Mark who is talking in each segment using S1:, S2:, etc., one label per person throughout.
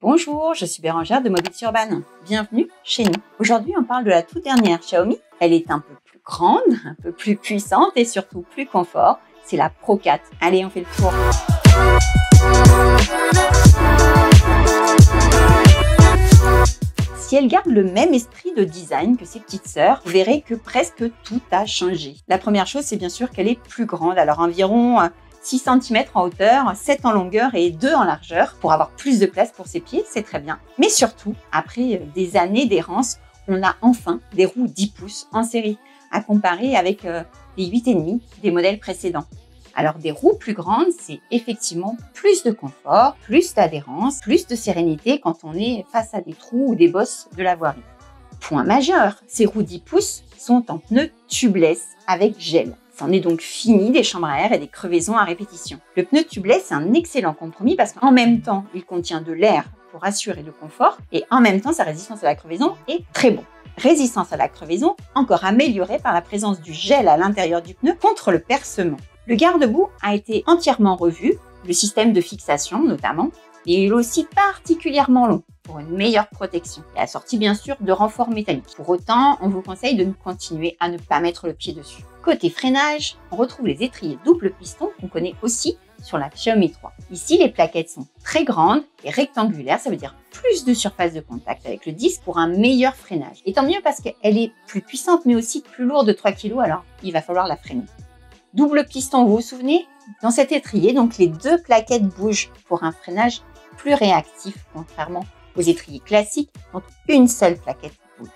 S1: Bonjour, je suis Bérangère de Mobility Urban. Bienvenue chez nous. Aujourd'hui, on parle de la toute dernière Xiaomi. Elle est un peu plus grande, un peu plus puissante et surtout plus confort. C'est la Pro 4. Allez, on fait le tour. Si elle garde le même esprit de design que ses petites sœurs, vous verrez que presque tout a changé. La première chose, c'est bien sûr qu'elle est plus grande, alors environ 6 cm en hauteur, 7 en longueur et 2 en largeur pour avoir plus de place pour ses pieds, c'est très bien. Mais surtout, après des années d'errance, on a enfin des roues 10 pouces en série, à comparer avec les 8,5 des modèles précédents. Alors des roues plus grandes, c'est effectivement plus de confort, plus d'adhérence, plus de sérénité quand on est face à des trous ou des bosses de la voirie. Point majeur, ces roues 10 pouces sont en pneus tubeless avec gel. C'en est donc fini des chambres à air et des crevaisons à répétition. Le pneu tubeless, c'est un excellent compromis parce qu'en même temps, il contient de l'air pour assurer le confort et en même temps, sa résistance à la crevaison est très bon. Résistance à la crevaison encore améliorée par la présence du gel à l'intérieur du pneu contre le percement. Le garde-boue a été entièrement revu, le système de fixation notamment, et il est aussi particulièrement long pour une meilleure protection et assorti bien sûr de renforts métalliques. Pour autant, on vous conseille de continuer à ne pas mettre le pied dessus. Côté freinage, on retrouve les étriers double piston qu'on connaît aussi sur la Xiaomi 3. Ici, les plaquettes sont très grandes et rectangulaires, ça veut dire plus de surface de contact avec le disque pour un meilleur freinage. Et tant mieux parce qu'elle est plus puissante mais aussi plus lourde de 3 kg, alors il va falloir la freiner. Double piston, vous vous souvenez? Dans cet étrier, donc les deux plaquettes bougent pour un freinage plus réactif, contrairement aux étriers classiques, dont une seule plaquette bouge.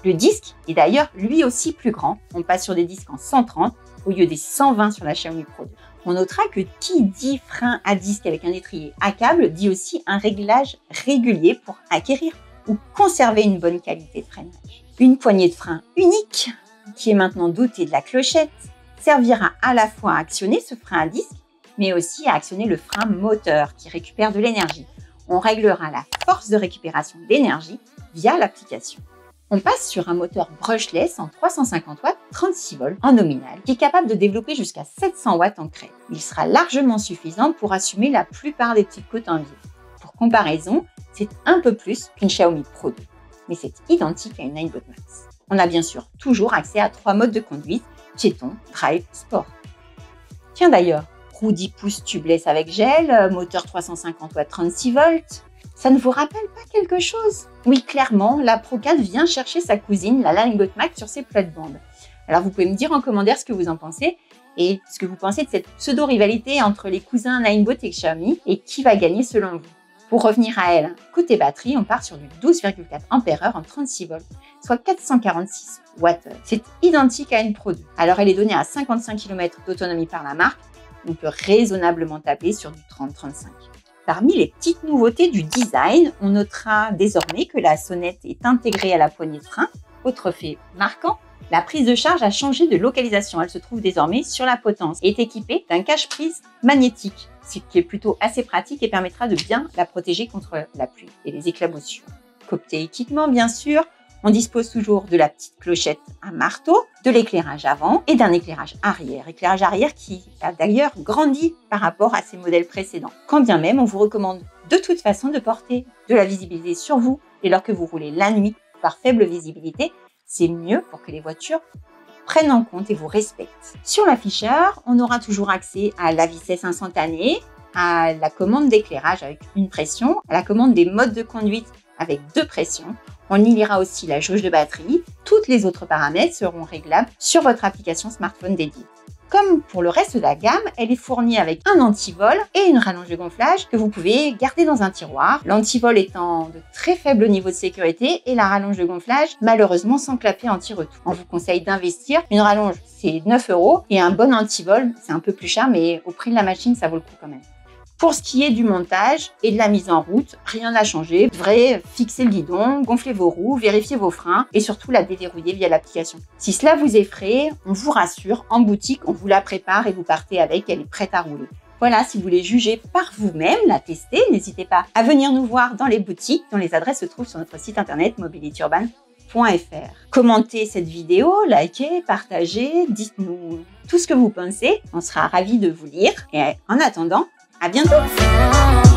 S1: Le disque est d'ailleurs lui aussi plus grand. On passe sur des disques en 130 au lieu des 120 sur la Xiaomi Pro 2. On notera que qui dit frein à disque avec un étrier à câble dit aussi un réglage régulier pour acquérir ou conserver une bonne qualité de freinage. Une poignée de frein unique qui est maintenant dotée de la clochette servira à la fois à actionner ce frein à disque, mais aussi à actionner le frein moteur qui récupère de l'énergie. On réglera la force de récupération d'énergie via l'application. On passe sur un moteur brushless en 350 watts 36 volts en nominal qui est capable de développer jusqu'à 700 watts en crête. Il sera largement suffisant pour assumer la plupart des petites côtes en ville. Pour comparaison, c'est un peu plus qu'une Xiaomi Pro 2, mais c'est identique à une Ninebot Max. On a bien sûr toujours accès à 3 modes de conduite, piéton, drive, sport. Tiens d'ailleurs, roue 10 pouces tubeless avec gel, moteur 350 watts 36 volts, ça ne vous rappelle pas quelque chose? Oui, clairement, la Pro 4 vient chercher sa cousine, la Ninebot Max, sur ses plates-bandes. Alors vous pouvez me dire en commentaire ce que vous en pensez et ce que vous pensez de cette pseudo-rivalité entre les cousins Ninebot et Xiaomi et qui va gagner selon vous. Pour revenir à elle, côté batterie, on part sur du 12,4 Ah en 36 volts, soit 446 Wh. C'est identique à une Pro 2. Alors elle est donnée à 55 km d'autonomie par la marque, on peut raisonnablement tabler sur du 30-35. Parmi les petites nouveautés du design, on notera désormais que la sonnette est intégrée à la poignée de frein. Autre fait marquant, la prise de charge a changé de localisation. Elle se trouve désormais sur la potence et est équipée d'un cache-prise magnétique, ce qui est plutôt assez pratique et permettra de bien la protéger contre la pluie et les éclaboussures. Côté équipement, bien sûr, on dispose toujours de la petite clochette à marteau, de l'éclairage avant et d'un éclairage arrière. Éclairage arrière qui a d'ailleurs grandi par rapport à ses modèles précédents. Quand bien même, on vous recommande de toute façon de porter de la visibilité sur vous dès lors que vous roulez la nuit par faible visibilité. C'est mieux pour que les voitures prennent en compte et vous respectent. Sur l'afficheur, on aura toujours accès à la vitesse instantanée, à la commande d'éclairage avec une pression, à la commande des modes de conduite avec 2 pressions. On y lira aussi la jauge de batterie. Toutes les autres paramètres seront réglables sur votre application smartphone dédiée. Comme pour le reste de la gamme, elle est fournie avec un antivol et une rallonge de gonflage que vous pouvez garder dans un tiroir. L'antivol étant de très faible niveau de sécurité et la rallonge de gonflage malheureusement sans clapet anti-retour. On vous conseille d'investir. Une rallonge, c'est 9 € et un bon antivol, c'est un peu plus cher, mais au prix de la machine, ça vaut le coup quand même. Pour ce qui est du montage et de la mise en route, rien n'a changé. Vous devrez fixer le guidon, gonfler vos roues, vérifier vos freins et surtout la déverrouiller via l'application. Si cela vous effraie, on vous rassure, en boutique, on vous la prépare et vous partez avec, elle est prête à rouler. Voilà, si vous voulez juger par vous-même, la tester, n'hésitez pas à venir nous voir dans les boutiques dont les adresses se trouvent sur notre site internet mobilityurban.fr. Commentez cette vidéo, likez, partagez, dites-nous tout ce que vous pensez. On sera ravis de vous lire et en attendant, à bientôt!